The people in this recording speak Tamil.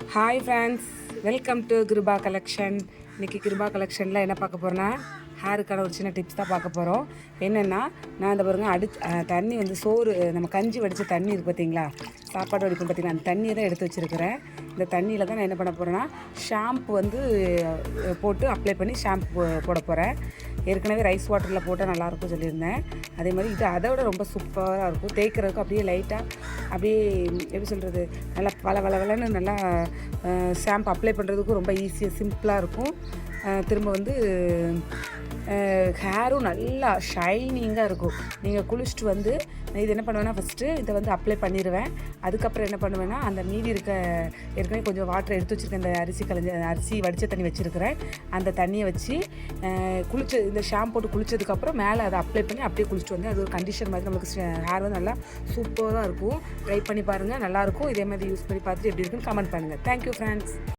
Hi friends, welcome to Kiruba collection. இன்றைக்கி கிருபா கலெக்ஷனில் என்ன பார்க்க போகிறோன்னா, ஹேருக்கான ஒரு சின்ன டிப்ஸ் தான் பார்க்க போகிறோம். என்னென்னா, நான் இந்த பாருங்க தண்ணி வந்து சோறு நம்ம கஞ்சி வடித்த தண்ணி இருக்குது பார்த்தீங்களா, சாப்பாடு வடிக்கும் பார்த்தீங்களா, அந்த தண்ணியை தான் எடுத்து வச்சுருக்கிறேன். இந்த தண்ணியில் தான் நான் என்ன பண்ண போகிறேன்னா, ஷாம்பு வந்து போட்டு அப்ளை பண்ணி ஷாம்பு போட போகிறேன். ஏற்கனவே ரைஸ் வாட்டரில் போட்டால் நல்லாயிருக்கும் சொல்லியிருந்தேன். அதே மாதிரி இது அதை விட ரொம்ப சூப்பராக இருக்கும். தேய்க்கிறதுக்கு அப்படியே லைட்டாக அப்படியே எப்படி சொல்கிறது, நல்லா வளன்னு நல்லா ஷாம்பு அப்ளை பண்ணுறதுக்கும் ரொம்ப ஈஸியாக சிம்பிளாக இருக்கும். திரும்ப வந்து ஹேரும் நல்லா ஷைனிங்காக இருக்கும். நீங்கள் குளிச்சுட்டு வந்து இது என்ன பண்ணுவேன்னா, ஃபஸ்ட்டு இதை வந்து அப்ளை பண்ணிடுவேன். அதுக்கப்புறம் என்ன பண்ணுவேன்னா, அந்த மீதி இருக்க ஏற்கனவே கொஞ்சம் வாட்டர் எடுத்து வச்சுருக்கேன். இந்த அரிசி வடித்த தண்ணி வச்சுருக்கிறேன். அந்த தண்ணியை வச்சு இந்த ஷாம்பு போட்டு குளித்ததுக்கப்புறம் மேலே அதை அப்ளை பண்ணி அப்படியே குளிச்சுட்டு வந்து அது ஒரு கண்டிஷன் மாதிரி நம்மளுக்கு ஹேர் வந்து நல்லா சூப்பராக இருக்கும். ட்ரை பண்ணி பாருங்கள், நல்லாயிருக்கும். இதே மாதிரி யூஸ் பண்ணி பார்த்துட்டு எப்படி இருக்குன்னு கமெண்ட் பண்ணுங்கள். Thank you friends.